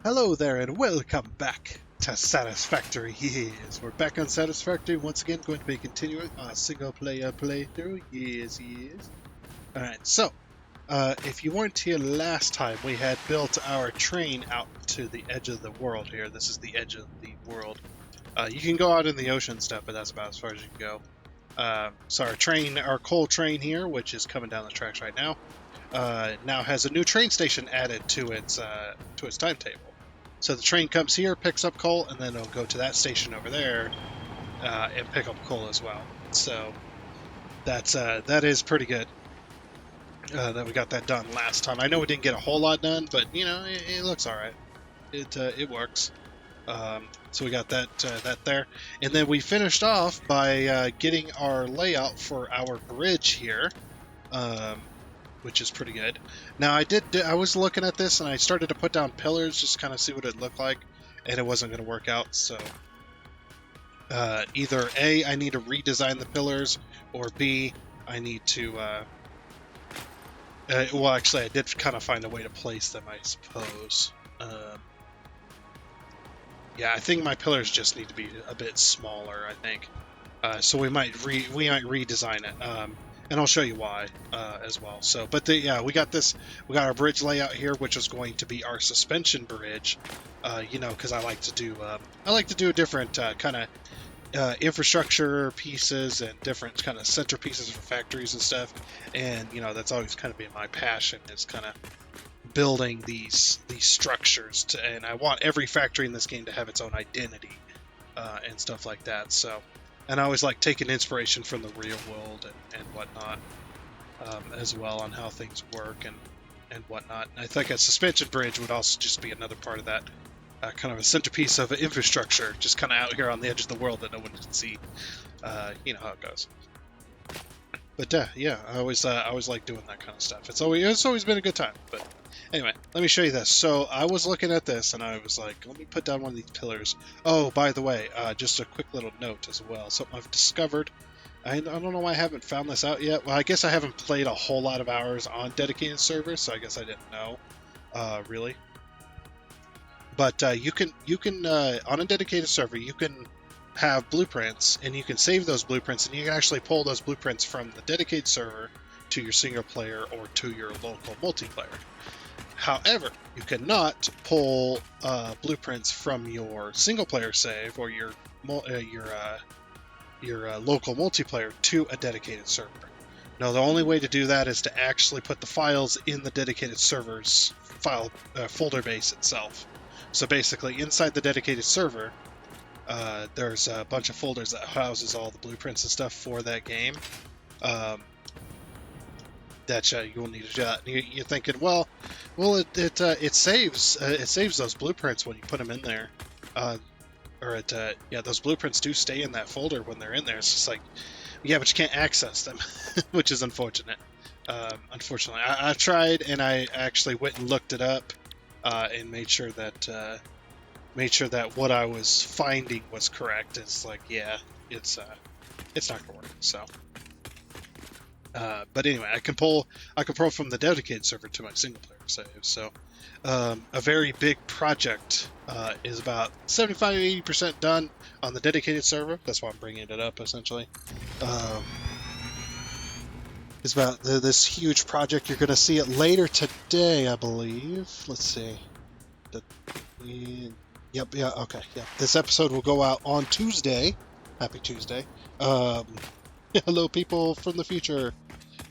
Hello there and welcome back to Satisfactory. Yes, we're back on Satisfactory once again, going to be continuing our single player playthrough. Yes. Alright, so, if you weren't here last time, we had built our train out to the edge of the world here. This is the edge of the world. You can go out in the ocean and stuff, but that's about as far as you can go. So our coal train here, which is coming down the tracks right now, now has a new train station added to its timetable. So the train comes here, picks up coal, and then it'll go to that station over there and pick up coal as well. So that is pretty good that we got that done last time. I know we didn't get a whole lot done, but you know it looks all right. It works. So we got that there, and then we finished off by getting our layout for our bridge here. Which is pretty good. Now I was looking at this and I started to put down pillars just kind of see what it looked like, and it wasn't going to work out. So either A, I need to redesign the pillars, or B, I need to well, actually I did kind of find a way to place them, I suppose. Yeah, I think my pillars just need to be a bit smaller, I think. So we might redesign it. And I'll show you why as well. So, but yeah, we got our bridge layout here, which is going to be our suspension bridge. You know, because I like to do different kind of infrastructure pieces and different kind of centerpieces for factories and stuff. And you know, that's always kind of been my passion, is kind of building these structures. And I want every factory in this game to have its own identity and stuff like that. So. And I always like taking inspiration from the real world and whatnot as well, on how things work and whatnot. And I think a suspension bridge would also just be another part of that kind of a centerpiece of infrastructure, just kind of out here on the edge of the world that no one can see. You know how it goes. But yeah, I always like doing that kind of stuff. It's always been a good time. But anyway, let me show you this. So I was looking at this and I was like, let me put down one of these pillars. Oh, by the way, just a quick little note as well. Something I've discovered. I don't know why I haven't found this out yet. Well, I guess I haven't played a whole lot of hours on dedicated servers, so I guess I didn't know, really. But you can on a dedicated server, you can have blueprints, and you can save those blueprints, and you can actually pull those blueprints from the dedicated server to your single player or to your local multiplayer. However, you cannot pull blueprints from your single player save or your local multiplayer to a dedicated server. Now, the only way to do that is to actually put the files in the dedicated server's file folder base itself. So basically, inside the dedicated server, there's a bunch of folders that houses all the blueprints and stuff for that game. That you will need to do that. You're thinking, well, it saves those blueprints when you put them in there, yeah, those blueprints do stay in that folder when they're in there. It's just like, yeah, but you can't access them, which is unfortunate. Unfortunately, I've tried, and I actually went and looked it up and made sure that what I was finding was correct. It's like, yeah, it's not gonna work. So. But anyway, I can pull from the dedicated server to my single player save. So a very big project is about 75-80% done on the dedicated server. That's why I'm bringing it up, essentially. It's about this huge project. You're going to see it later today, I believe. Let's see. Yep. Yeah. Okay. Yeah. This episode will go out on Tuesday. Happy Tuesday. Hello, people from the future.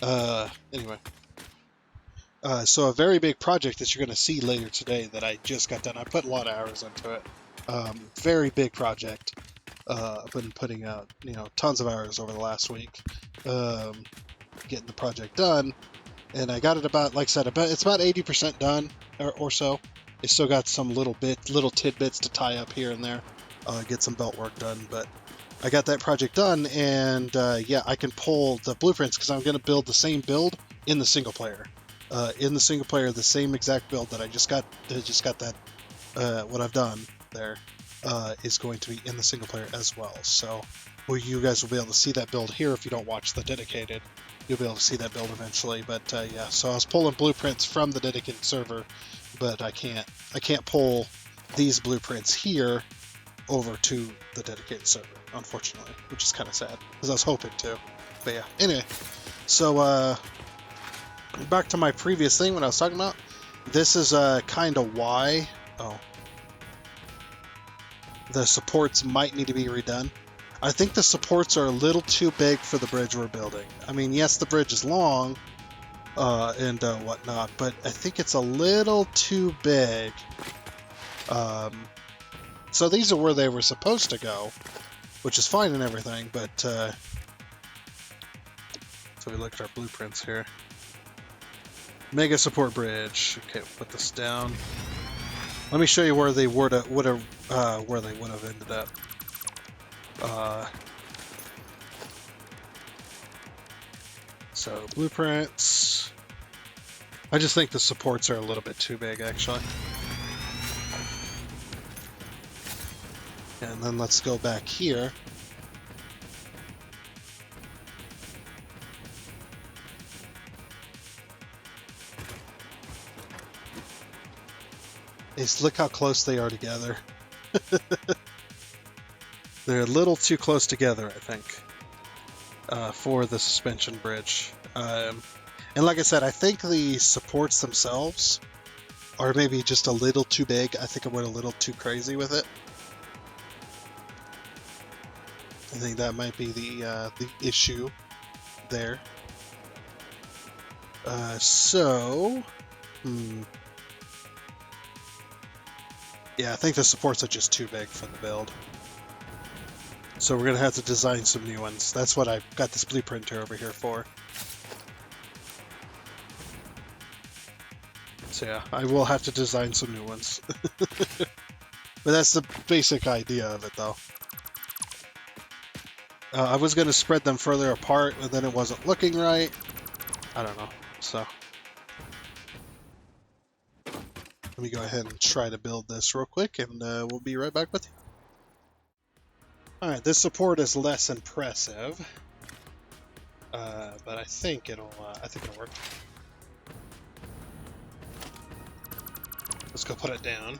Anyway. So a very big project that you're going to see later today that I just got done. I put a lot of hours into it. Very big project. I've been putting out, tons of hours over the last week, getting the project done. And I got it about, like I said, it's about 80% done or so. It's still got some little tidbits to tie up here and there, get some belt work done, but I got that project done, and yeah, I can pull the blueprints because I'm going to build the same build in the single player. The same exact build that I just got that, what I've done there is going to be in the single player as well. So you guys will be able to see that build here if you don't watch the dedicated. You'll be able to see that build eventually. But yeah, so I was pulling blueprints from the dedicated server, but I can't pull these blueprints here over to the dedicated server, unfortunately, which is kind of sad, because I was hoping to. But yeah, anyway, so back to my previous thing when I was talking about, this is kind of why the supports might need to be redone. I think the supports are a little too big for the bridge we're building. I mean, yes, the bridge is long and whatnot, but I think it's a little too big. So these are where they were supposed to go, which is fine and everything, but so we look at our blueprints here. Mega support bridge. Okay, we'll put this down. Let me show you where they would have ended up. So blueprints. I just think the supports are a little bit too big, actually. And then let's go back here. Look how close they are together. They're a little too close together, I think, for the suspension bridge. And like I said, I think the supports themselves are maybe just a little too big. I think I went a little too crazy with it. I think that might be the issue there. Yeah, I think the supports are just too big for the build. So we're going to have to design some new ones. That's what I got this blueprinter over here for. So yeah, I will have to design some new ones. But that's the basic idea of it, though. I was going to spread them further apart, and then it wasn't looking right. I don't know, so... Let me go ahead and try to build this real quick, and we'll be right back with you. Alright, this support is less impressive, but I think it'll work. Let's go put it down.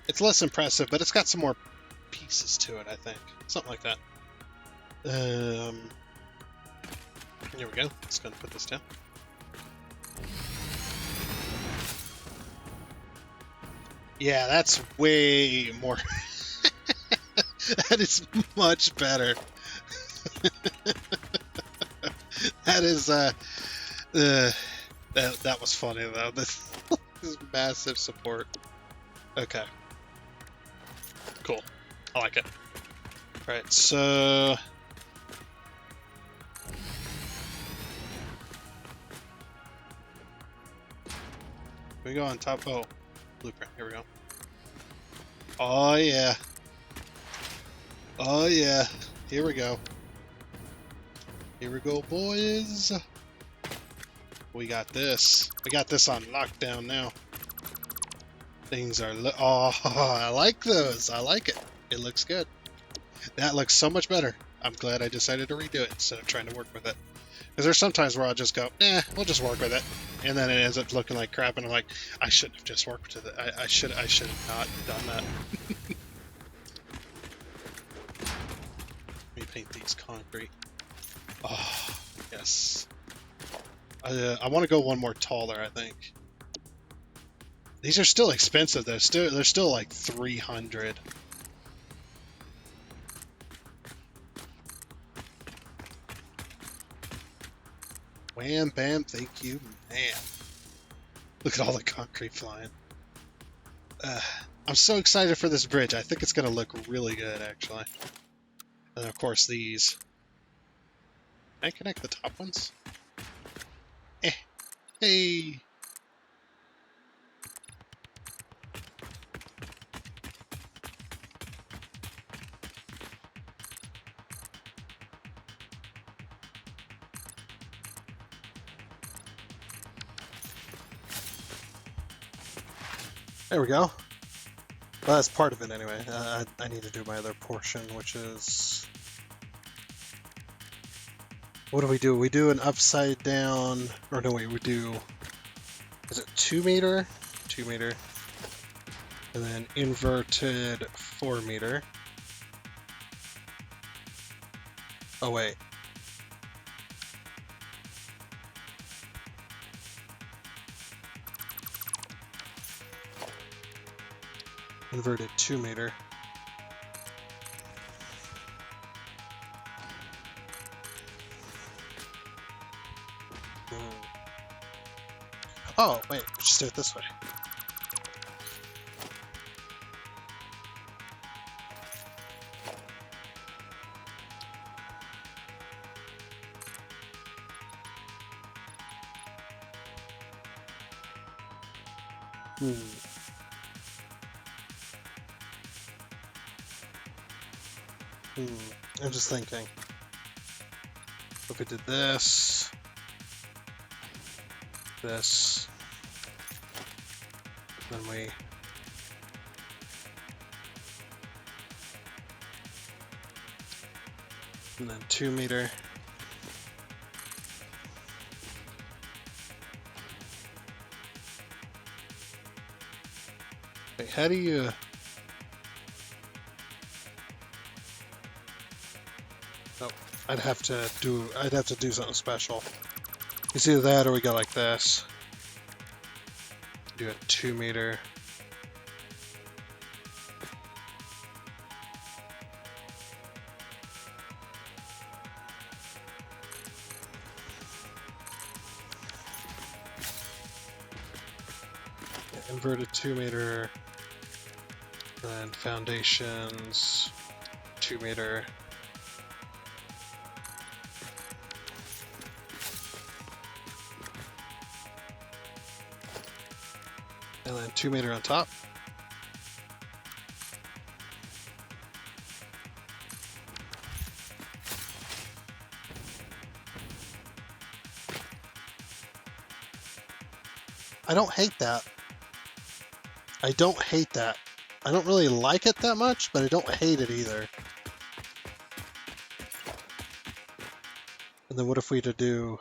It's less impressive, but it's got some more pieces to it, I think. Something like that. Here we go. Just gonna put this down. Yeah, that's way more. That is much better. That is that was funny though. This massive support. Okay. Cool. I like it. Alright, so we go on top. Oh, blueprint. Here we go. Oh yeah. Oh yeah. Here we go. Here we go, boys. We got this. We got this on lockdown now. Things are... Oh, I like those. I like it. It looks good. That looks so much better. I'm glad I decided to redo it instead of trying to work with it. Because there's sometimes where I'll just go, we'll just work with it. And then it ends up looking like crap, and I'm like, I shouldn't have just worked with it. I should have not done that. Let me paint these concrete. Oh, yes. I want to go one more taller, I think. These are still expensive, though. They're still like 300. Wham, bam, thank you, man. Look at all the concrete flying. I'm so excited for this bridge. I think it's going to look really good, actually. And of course, these. Can I connect the top ones? Hey! There we go. Well, that's part of it anyway. I need to do my other portion, which is... What do? We do an upside down... Or no, wait, we do... Is it 2 meter? 2 meter, and then inverted 4 meter. Oh wait. Inverted 2 meter. Oh, wait, just do it this way. I'm just thinking. If we did this, then we and then 2 meter. Wait, how do you? Oh, I'd have to do something special. It's either that or we go like this. Do a 2 meter. Inverted 2 meter, and foundations 2 meter. And then 2 meter on top. I don't hate that. I don't hate that. I don't really like it that much, but I don't hate it either. And then what if we to do...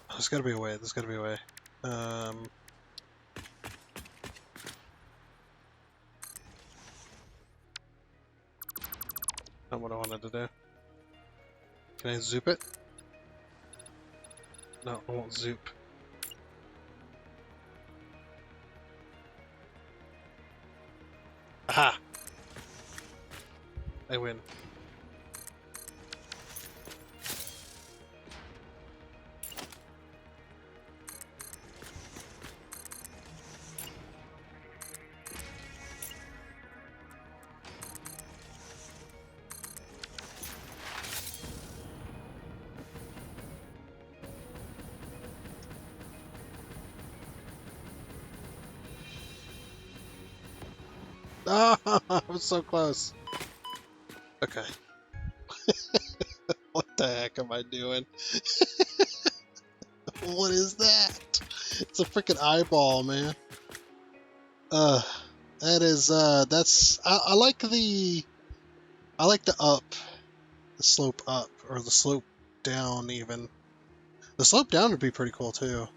Oh, there's gotta be a way, there's gotta be a way. Not what I wanted to do. Can I zoop it? No, I won't zoop. Aha! I win. Oh, I was so close. Okay. What the heck am I doing? What is that? It's a freaking eyeball, man. That is, that's, I like the up, the slope up, or the slope down even. The slope down would be pretty cool too.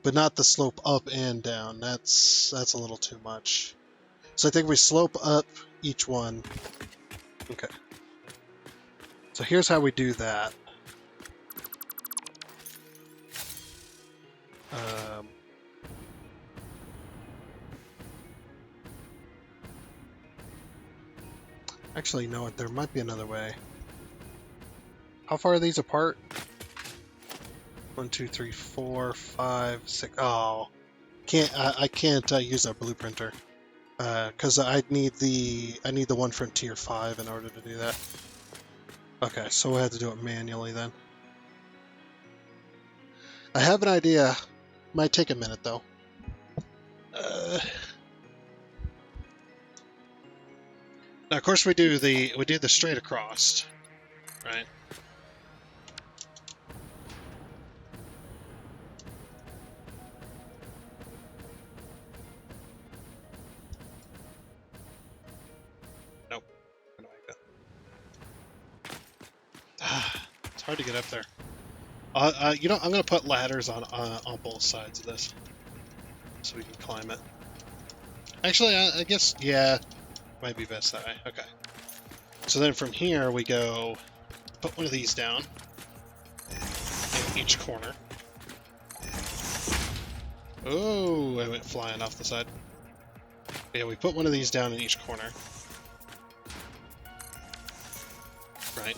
But not the slope up and down. That's a little too much. So I think we slope up each one. Okay. So here's how we do that. Actually, no, there might be another way. How far are these apart? 1, 2, 3, 4, 5, 6. Oh, I can't use our blueprinter because I need the one from tier 5 in order to do that. Okay, so we'll have to do it manually then. I have an idea. Might take a minute though. Now, of course, we do the straight across, right? Nope. I don't like that. It's hard to get up there. You know, I'm gonna put ladders on both sides of this, so we can climb it. Actually, I guess, yeah, might be best that way. Okay. So then from here we go, put one of these down in each corner. Oh, I went flying off the side. Yeah, we put one of these down in each corner. Right.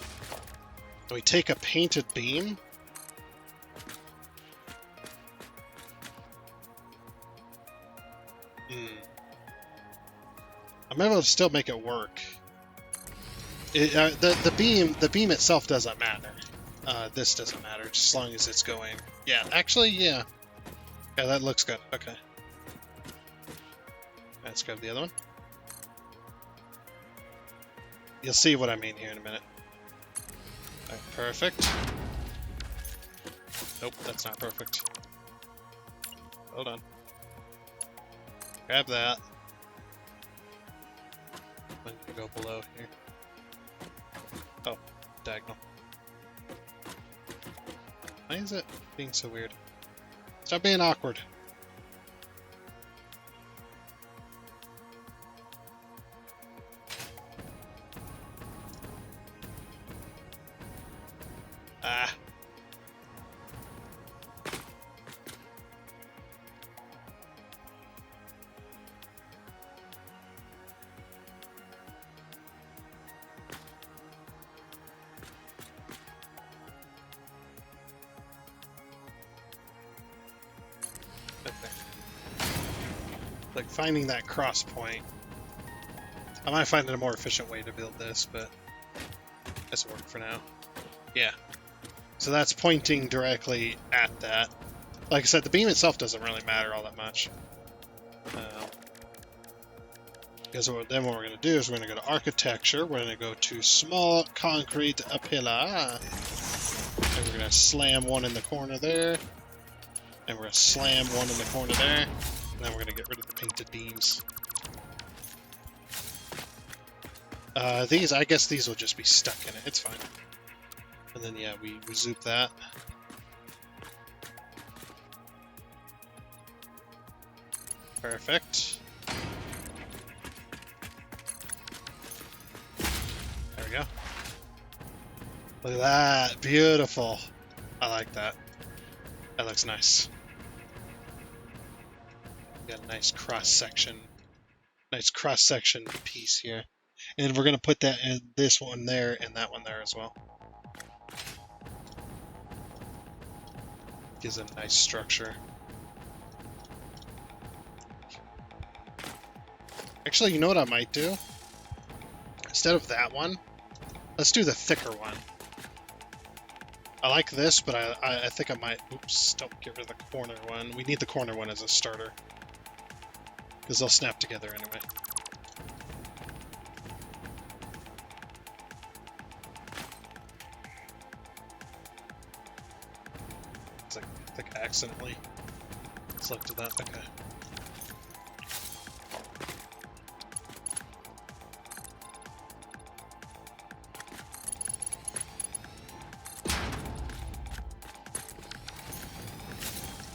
And we take a painted beam. I'm able to still make it work. The beam itself doesn't matter. This doesn't matter, just as long as it's going. Yeah, actually, yeah. Yeah, that looks good. Okay. Let's grab the other one. You'll see what I mean here in a minute. All right, perfect. Nope, that's not perfect. Hold on. Grab that. I'm gonna go below here. Oh, diagonal. Why is it being so weird? Stop being awkward. Ah. Like finding that cross point. I might find a more efficient way to build this, but this will work for now. Yeah. So that's pointing directly at that. Like I said, the beam itself doesn't really matter all that much. Because then what we're going to do is we're going to go to architecture. We're going to go to small concrete pillar. And we're going to slam one in the corner there. And we're going to slam one in the corner there. And then we're going to get rid of the painted beams. I guess these will just be stuck in it. It's fine. And then, yeah, we zoop that. Perfect. There we go. Look at that. Beautiful. I like that. That looks nice. Got a nice cross-section piece here. And we're going to put that in this one there and that one there as well. Gives it a nice structure. Actually, you know what I might do? Instead of that one, let's do the thicker one. I like this, but I think I might... Oops, don't get rid of the corner one. We need the corner one as a starter. Because they'll snap together anyway. It's like, I think I accidentally selected that. Okay.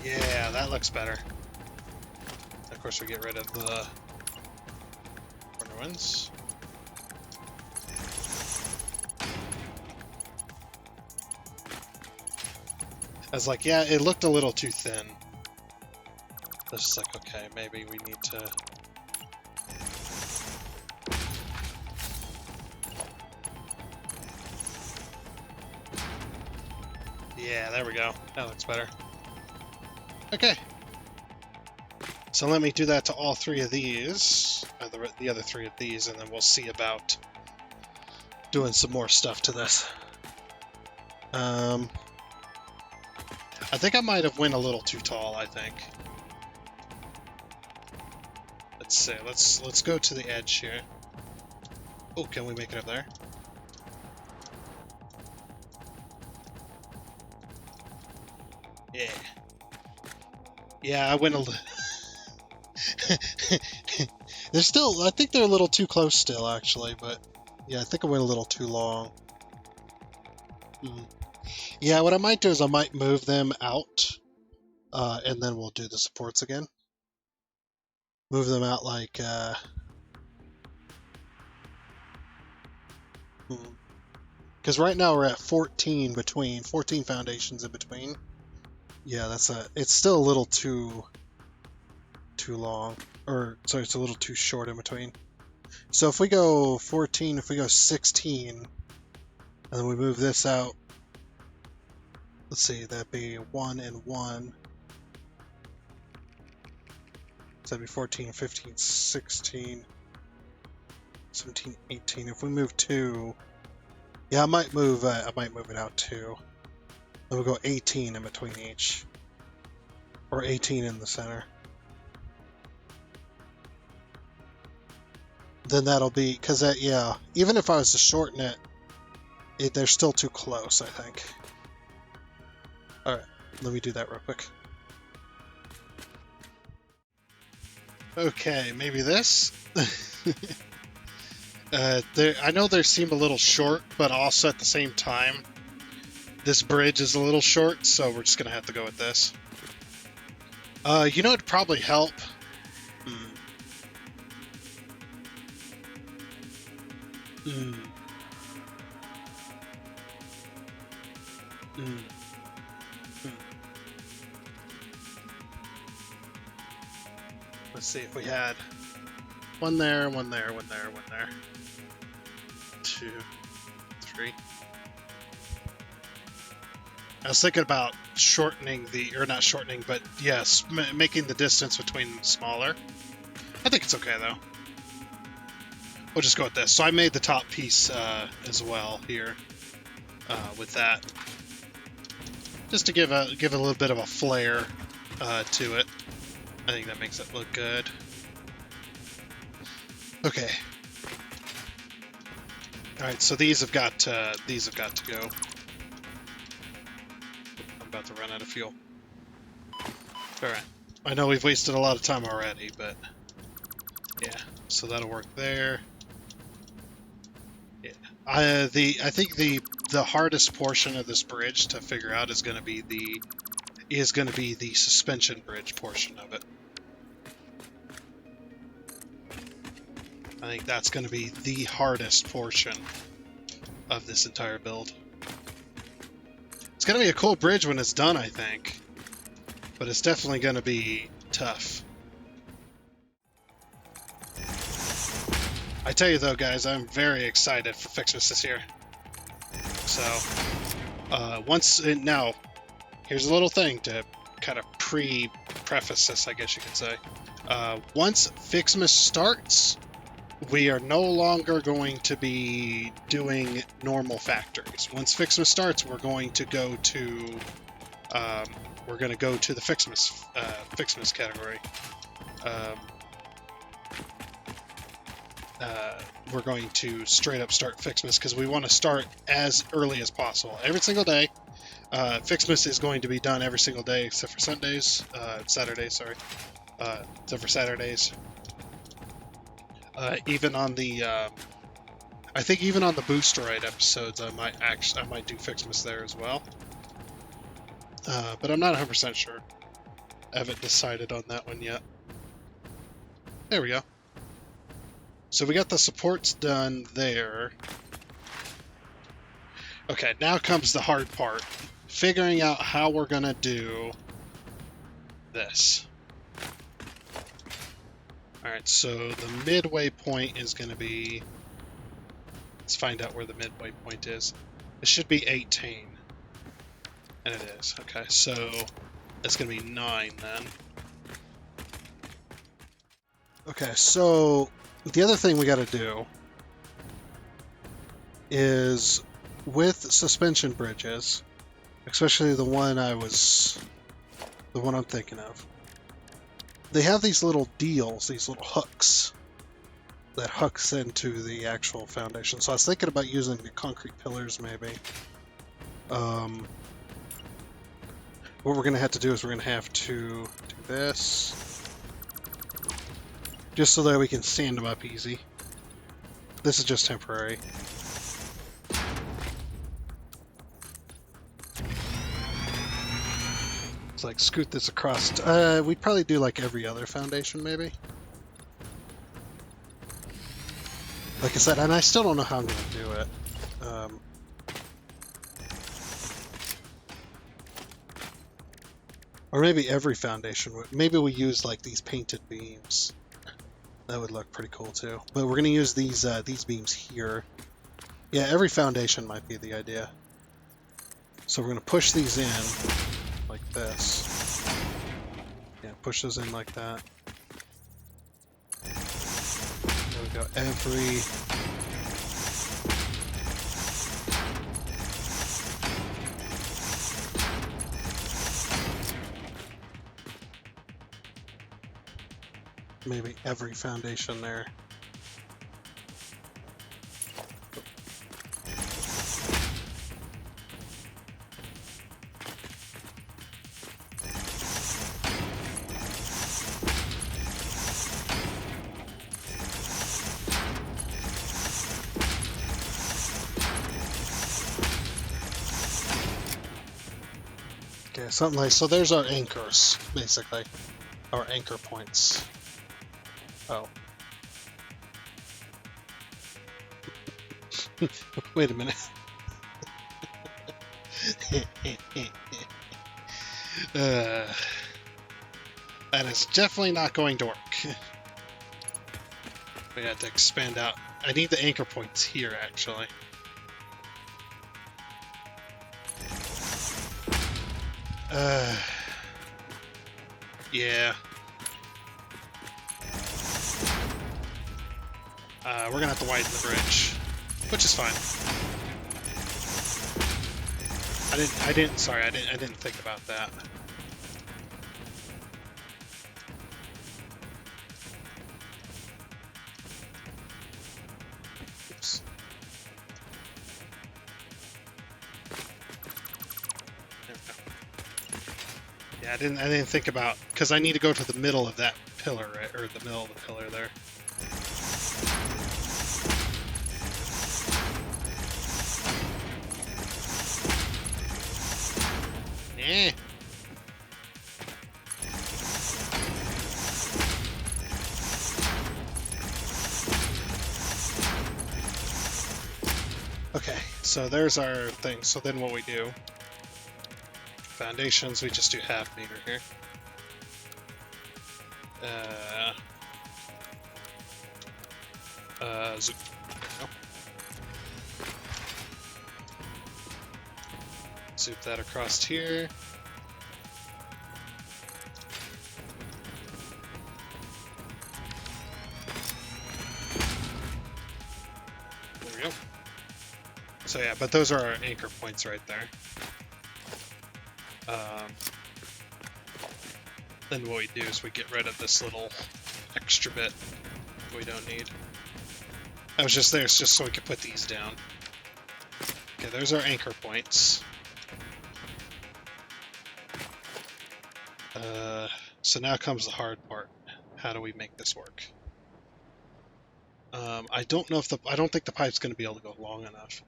Yeah, that looks better. Of course, we get rid of the corner ones. I was like, yeah, it looked a little too thin. I was just like, okay, maybe we need to... Yeah, there we go. That looks better. Okay. So let me do that to all three of these, the other three of these, and then we'll see about doing some more stuff to this. I think I might have went a little too tall, I think. Let's see, let's go to the edge here. Oh, can we make it up there? Yeah. Yeah, I went a little... They're still... I think they're a little too close still, actually, but... Yeah, I think I went a little too long. Yeah, what I might do is I might move them out, and then we'll do the supports again. Move them out like, because right now we're at 14 foundations in between. Yeah, it's still a little too long, or sorry, it's a little too short in between. So if we go 14, if we go 16, and then we move this out, let's see, that'd be 1 and 1. So that'd be 14, 15, 16, 17, 18. If we move 2, yeah, I might move it out 2. Then we'll go 18 in between each, or 18 in the center. Then that'll be, because that, yeah, even if I was to shorten it, they're still too close, I think. Alright, let me do that real quick. Okay, maybe this? I know they seem a little short, but also at the same time, this bridge is a little short, so we're just going to have to go with this. You know, it'd probably help. Let's see if we had one there, one there, one there, one there. 2, 3. I was thinking about shortening or not shortening, but yes, making the distance between them smaller. I think it's okay though. We'll just go with this. So I made the top piece as well here with that, just to give a little bit of a flair to it. I think that makes it look good. Okay. All right, so these have got to go. I'm about to run out of fuel. All right. I know we've wasted a lot of time already, but yeah. So that'll work there. Yeah. I think the hardest portion of this bridge to figure out is going to be the suspension bridge portion of it. I think that's going to be the hardest portion of this entire build. It's going to be a cool bridge when it's done, I think. But it's definitely going to be tough. I tell you though, guys, I'm very excited for Fixmas this year. So, now, here's a little thing to kind of preface this, I guess you could say. Once Fixmas starts, we are no longer going to be doing normal factories. Once Fixmas starts, we're going to go to the Fixmas category. We're going to straight up start Fixmas because we want to start as early as possible. Every single day. Fixmas is going to be done every single day except for Saturdays, sorry. Except for Saturdays. Even on the, I think even on the Boosterite episodes, I might do Fixmas there as well. But I'm not 100% sure. I haven't decided on that one yet. There we go. So we got the supports done there. Okay, now comes the hard part. Figuring out how we're gonna do this. Alright, so the midway point is going to be... Let's find out where the midway point is. It should be 18. And it is. Okay, so it's going to be 9 then. Okay, so the other thing we got to do is with suspension bridges, especially the one I'm thinking of. They have these little deals, these little hooks that hooks into the actual foundation. So I was thinking about using the concrete pillars maybe. What we're going to have to do is we're going to have to do this. Just so that we can stand them up easy. This is just temporary. It's like scoot this across. We'd probably do like every other foundation, maybe. Like I said, and I still don't know how I'm going to do it. Or maybe every foundation. Maybe we use like these painted beams. That would look pretty cool too. But we're going to use these beams here. Yeah, every foundation might be the idea. So we're going to push these in like this. Yeah, push those in like that. There we go. Every... Maybe every foundation there. Okay, something like, so there's our anchors, basically. Our anchor points. Oh. Wait a minute. That is definitely not going to work. We have to expand out. I need the anchor points here, actually. Yeah. We're gonna have to widen the bridge, which is fine. I didn't think about that. Oops. There we go. Yeah, I didn't think about, because I need to go to the middle of that pillar, right? Or the middle of the pillar there. Eh. Okay, so there's our thing. So then what we do, foundations, we just do half meter here. Zoop. No. Zoop that across here. There we go. So yeah, but those are our anchor points right there. Then what we do is we get rid of this little extra bit we don't need. That was just there, it's just so we could put these down. Okay, there's our anchor points. So now comes the hard part. How do we make this work? I don't know if I don't think the pipe's going to be able to go long enough.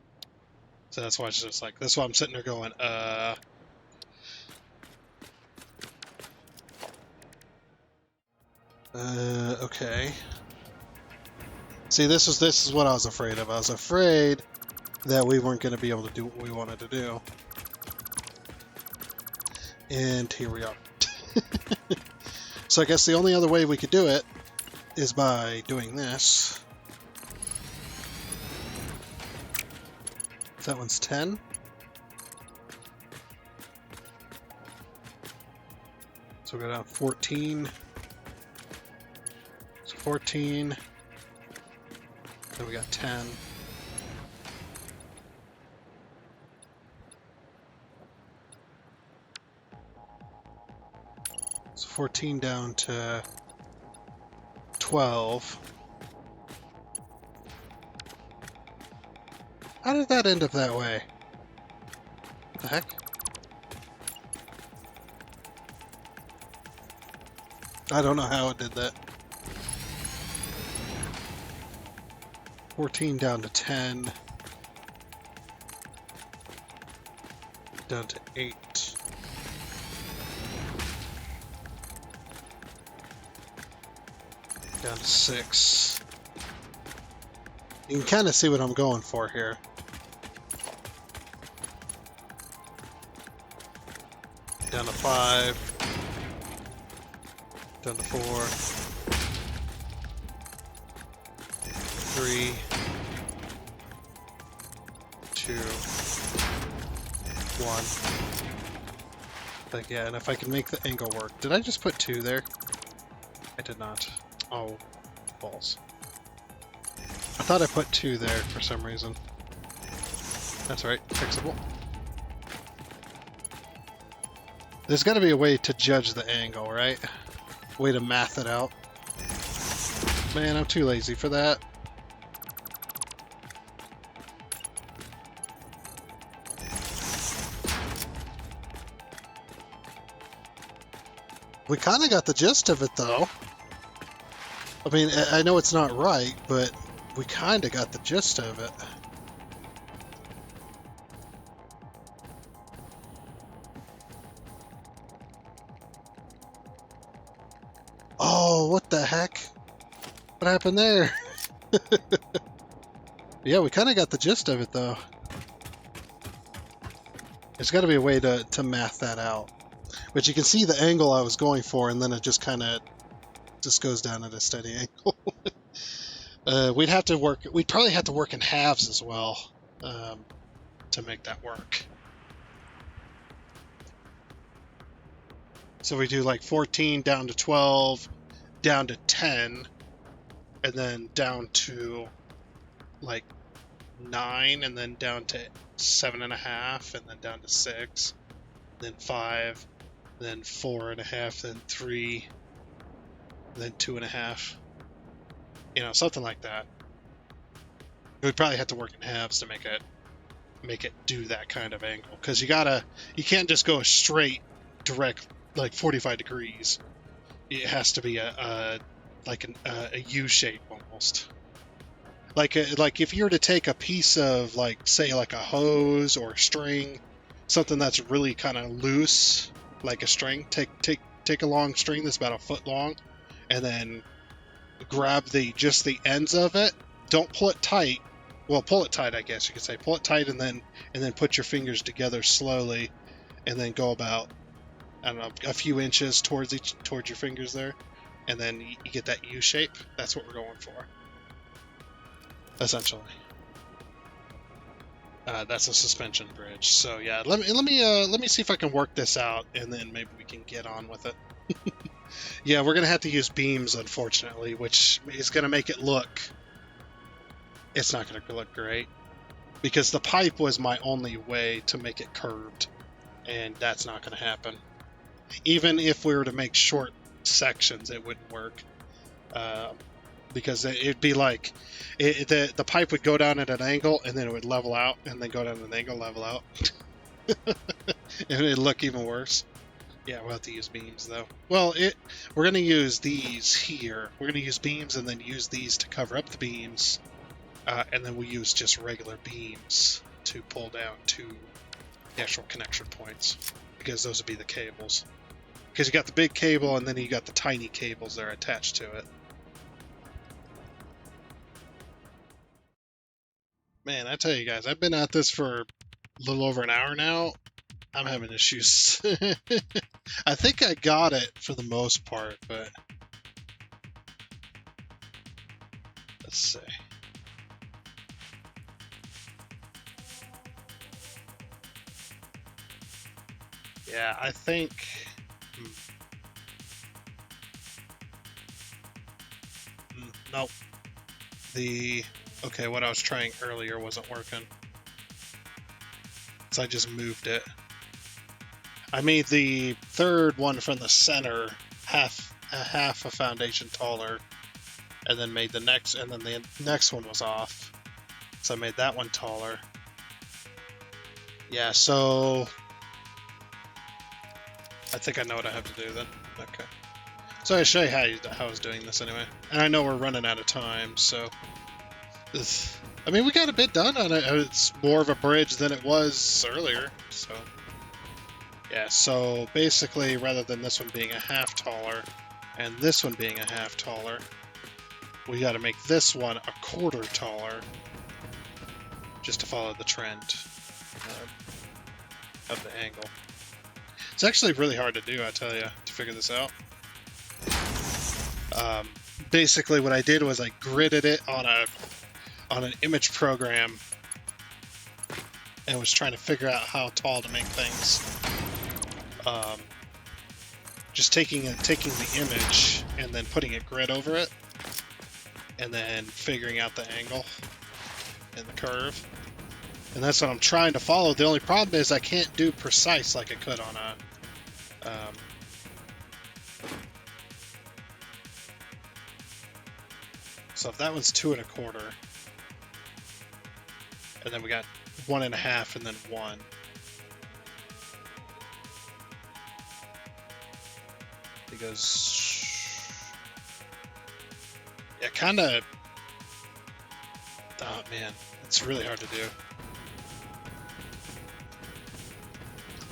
So that's why it's just like, that's why I'm sitting there going, okay. See, this is what I was afraid of. I was afraid that we weren't going to be able to do what we wanted to do. And here we are. So I guess the only other way we could do it is by doing this. That one's 10. So we go down 14. So 14. Then we got 10. So 14 down to 12. How did that end up that way? What the heck? I don't know how it did that. 14 down to 10. Down to 8. Down to 6. You can kind of see what I'm going for here. Down to 5. Down to 4. 3. 2. 1. Like, yeah, and if I can make the angle work. Did I just put 2 there? I did not. Oh, balls. I thought I put 2 there for some reason. That's right, fixable. There's got to be a way to judge the angle, right? Way to math it out. Man, I'm too lazy for that. We kind of got the gist of it, though. I mean, I know it's not right, but we kind of got the gist of it. Oh, what the heck? What happened there? Yeah, we kind of got the gist of it, though. There's got to be a way to math that out. But you can see the angle I was going for, and then it just kind of just goes down at a steady angle. We'd probably have to work in halves as well to make that work. So we do like 14 down to 12, down to 10, and then down to like 9, and then down to 7.5, and then down to 6, then 5, then 4.5, then 3, then 2.5. You know, something like that. We'd probably have to work in halves to make it do that kind of angle, because you can't just go a straight direct like 45 degrees. It has to be a U shape almost. Like if you were to take a piece of, like, say, like a hose or string, something that's really kind of loose, like a string. Take a long string that's about a foot long, and then grab just the ends of it. Don't pull it tight. Well, pull it tight, I guess you could say. Pull it tight, and then put your fingers together slowly, and then go about, I don't know, a few inches towards your fingers there, and then you get that U shape. That's what we're going for, essentially. That's a suspension bridge. So yeah, let me see if I can work this out, and then maybe we can get on with it. Yeah, we're gonna have to use beams, unfortunately, which is gonna make it look. It's not gonna look great, because the pipe was my only way to make it curved, and that's not gonna happen. Even if we were to make short sections, it wouldn't work. Because it'd be like the pipe would go down at an angle, and then it would level out, and then go down at an angle, level out. And it'd look even worse. Yeah, we'll have to use beams, though. Well, we're going to use these here. We're going to use beams and then use these to cover up the beams. And then we use just regular beams to pull down to the actual connection points, because those would be the cables. Because you got the big cable, and then you got the tiny cables that are attached to it. Man, I tell you guys, I've been at this for a little over an hour now. I'm having issues. I think I got it for the most part, but let's see. Yeah, I think. Nope. Okay, what I was trying earlier wasn't working. So I just moved it. I made the third one from the center half a foundation taller, and then made the next, and then the next one was off. So I made that one taller. Yeah, so I think I know what I have to do then. Okay. So I'll show you how I was doing this anyway. And I know we're running out of time, so I mean, we got a bit done on it. It's more of a bridge than it was earlier, so yeah. So basically, rather than this one being a half taller and this one being a half taller, we got to make this one a quarter taller just to follow the trend of the angle. It's actually really hard to do, I tell you, to figure this out. Basically, what I did was I gridded it on an image program and was trying to figure out how tall to make things. Just taking the image and then putting a grid over it, and then figuring out the angle and the curve. And that's what I'm trying to follow. The only problem is I can't do precise like I could on a... so if that one's 2 1/4, and then we got 1 1/2 and then 1. It goes... yeah, kind of... oh man, it's really hard to do.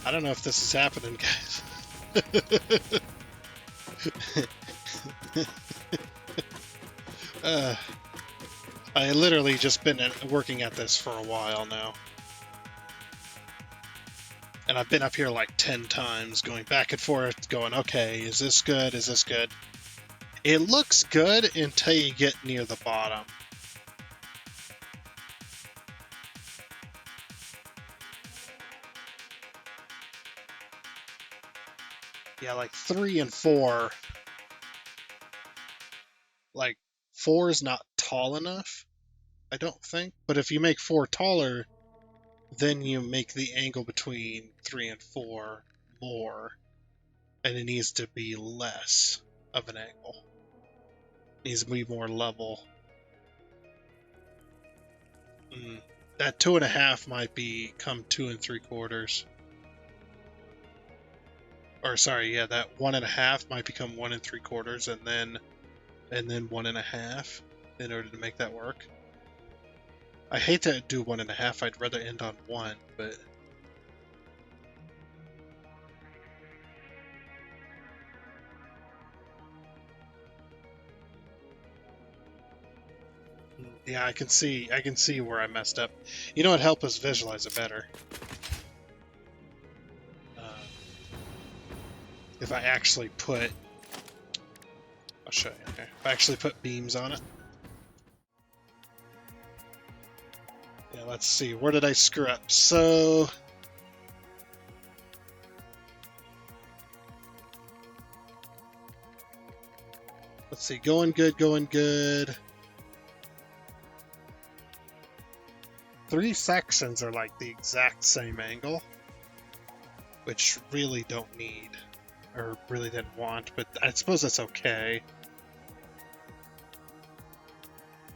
I don't know if this is happening, guys. I literally just been working at this for a while now. And I've been up here like 10 times, going back and forth, going, okay, is this good? Is this good? It looks good until you get near the bottom. Yeah, like 3 and 4. Like 4 is not tall enough, I don't think. But if you make 4 taller, then you make the angle between 3 and 4 more, and it needs to be less of an angle. It needs to be more level. That 2 1/2 might become 2 3/4. Or sorry, yeah, that 1 1/2 might become 1 3/4, and then 1 1/2 in order to make that work. I hate to do 1 1/2. I'd rather end on 1, but yeah, I can see where I messed up. You know what helped us visualize it better? If I actually put, I'll show you here. If I actually put beams on it. Yeah, let's see. Where did I screw up? So let's see. Going good, going good. 3 sections are like the exact same angle, which really don't need, or really didn't want, but I suppose that's okay.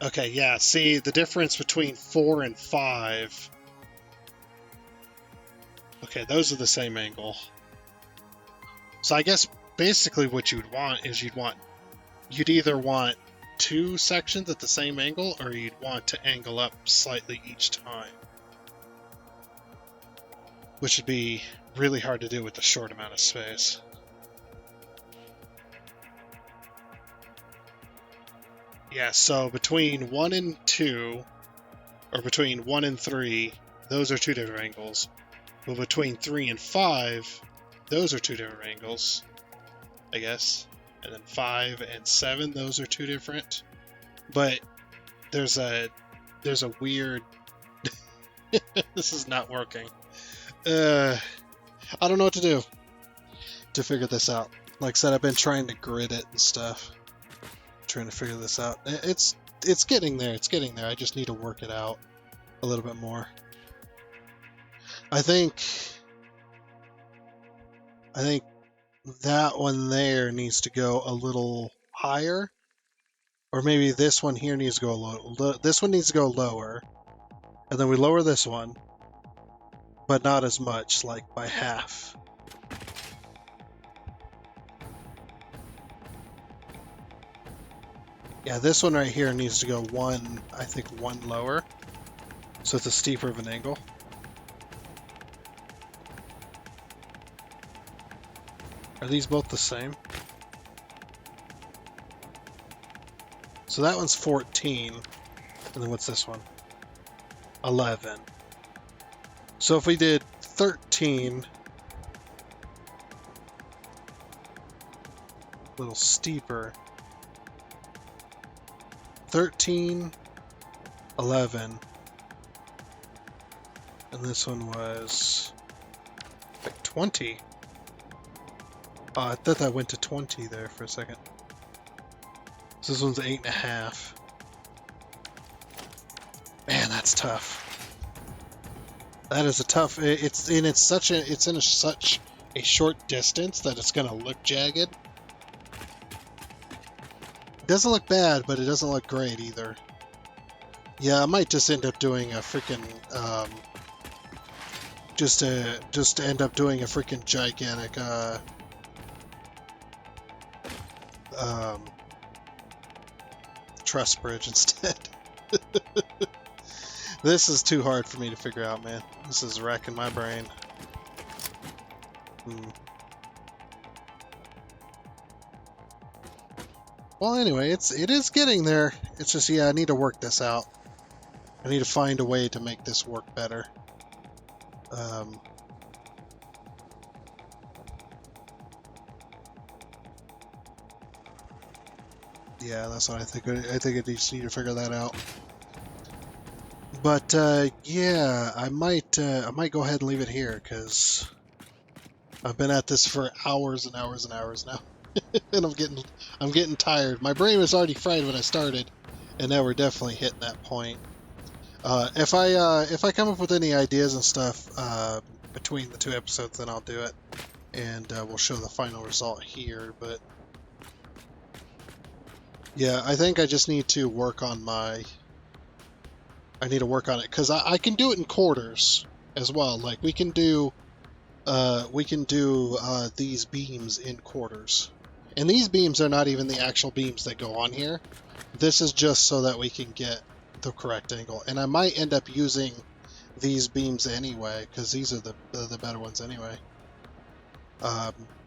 Okay, yeah, see, the difference between 4 and 5... okay, those are the same angle. So I guess basically what you'd want is you'd either want 2 sections at the same angle, or you'd want to angle up slightly each time. Which would be really hard to do with a short amount of space. Yeah, so between 1 and 2, or between 1 and 3, those are 2 different angles. But between 3 and 5, those are 2 different angles, I guess. And then 5 and 7, those are 2 different. But there's a weird... this is not working. I don't know what to do to figure this out. Like I said, I've been trying to grid it and stuff. Trying to figure this out. It's getting there. It's getting there. I just need to work it out a little bit more. I think that one there needs to go a little higher, or maybe this one here needs to go low. This one needs to go lower, and then we lower this one, but not as much, like by half. Yeah, this one right here needs to go I think one lower, so it's a steeper of an angle. Are these both the same? So that one's 14. And then what's this one? 11. So if we did 13, a little steeper. 13, 11. And this one was like 20. Oh, I thought that went to 20 there for a second. So this one's 8.5. Man, that's tough. That is a tough. It's in such a short distance that it's gonna look jagged. It doesn't look bad, but it doesn't look great either. Yeah, I might just end up doing a freaking just end up doing a freaking gigantic truss bridge instead. This is too hard for me to figure out, man. This is wrecking my brain. Well, anyway, it is getting there. It's just, yeah, I need to work this out. I need to find a way to make this work better. Yeah, that's what I think. I think I just need to figure that out. But yeah, I might go ahead and leave it here because I've been at this for hours and hours and hours now, and I'm getting tired. My brain was already fried when I started, and now we're definitely hitting that point. If I come up with any ideas and stuff between the two episodes, then I'll do it, and we'll show the final result here. But yeah, I think I just need to work on my. I need to work on it because I can do it in quarters as well. Like we can do these beams in quarters, and these beams are not even the actual beams that go on here. This is just so that we can get the correct angle, and I might end up using these beams anyway because these are the better ones anyway.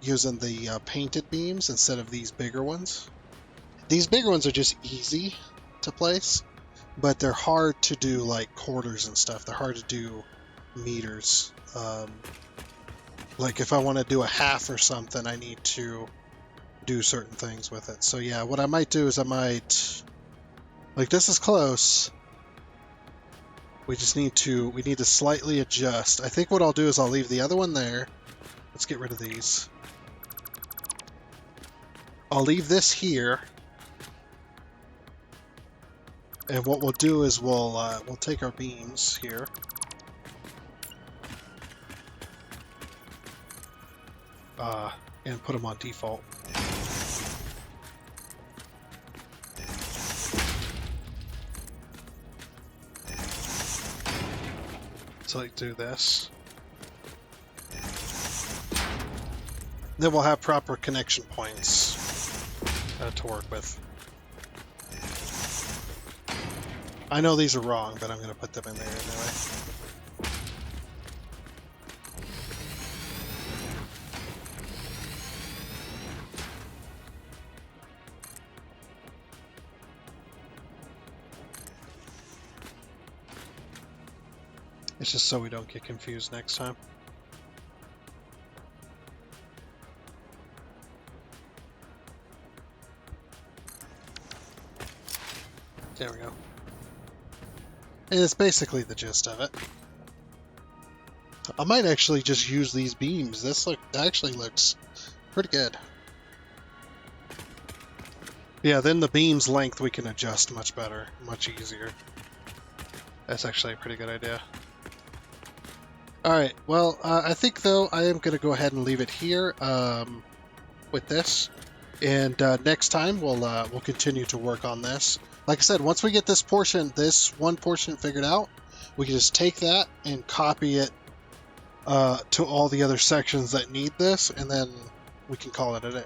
Using the painted beams instead of these bigger ones. These bigger ones are just easy to place. But they're hard to do like quarters and stuff. They're hard to do meters. Like if I want to do a half or something, I need to do certain things with it. So yeah, what I might do is I might, like this is close. We need to slightly adjust. I think what I'll do is I'll leave the other one there. Let's get rid of these. I'll leave this here. And what we'll do is we'll take our beams here. And put them on default. So like do this. Then we'll have proper connection points to work with. I know these are wrong, but I'm going to put them in there anyway. It's just so we don't get confused next time. There we go. And it's basically the gist of it. I might actually just use these beams. This actually looks pretty good. Yeah, then the beam's length we can adjust much better, much easier. That's actually a pretty good idea. Alright, well, I think though I am going to go ahead and leave it here with this. And next time we'll continue to work on this. Like I said, once we get this one portion figured out, we can just take that and copy it to all the other sections that need this, and then we can call it a day.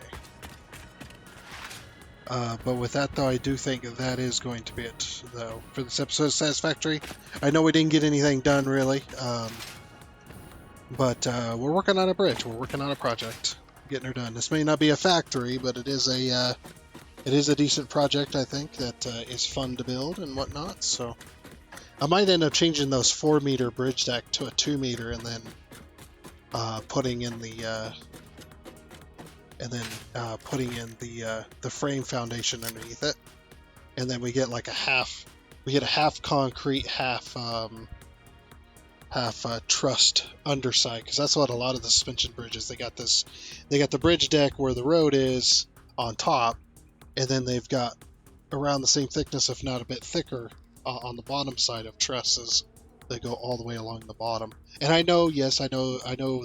But with that, though, I do think that is going to be it, though, for this episode of Satisfactory. I know we didn't get anything done, really, but we're working on a bridge. We're working on a project, getting her done. This may not be a factory, but it is a it is a decent project, I think, that is fun to build and whatnot. So I might end up changing those 4-meter bridge deck to a 2-meter, and then putting in the the frame foundation underneath it, and then we get like a half concrete, half trussed underside, because that's what a lot of the suspension bridges, they got the bridge deck where the road is on top, and then they've got around the same thickness, if not a bit thicker, on the bottom side of trusses that go all the way along the bottom. And I know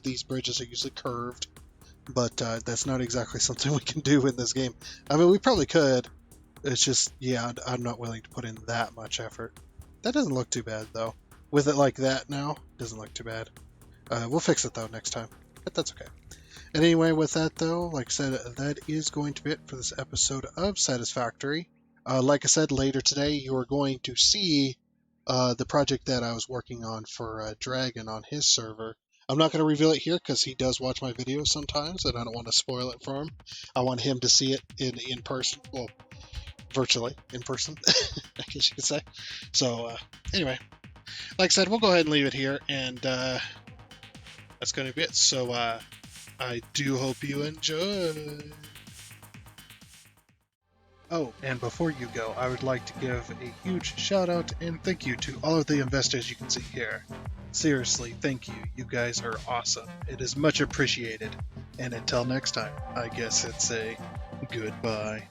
these bridges are usually curved, but that's not exactly something we can do in this game. I mean, we probably could. It's just, yeah, I'm not willing to put in that much effort. That doesn't look too bad, though. With it like that now, doesn't look too bad. We'll fix it, though, next time. But that's okay. And anyway, with that, though, like I said, that is going to be it for this episode of Satisfactory. Like I said, later today, you are going to see the project that I was working on for Dragon on his server. I'm not going to reveal it here because he does watch my videos sometimes, and I don't want to spoil it for him. I want him to see it in person. Well, virtually in person, I guess you could say. So anyway, like I said, we'll go ahead and leave it here, and that's going to be it. So I do hope you enjoy. Oh, and before you go, I would like to give a huge shout out and thank you to all of the investors you can see here. Seriously, thank you. You guys are awesome. It is much appreciated. And until next time, I guess it's a goodbye.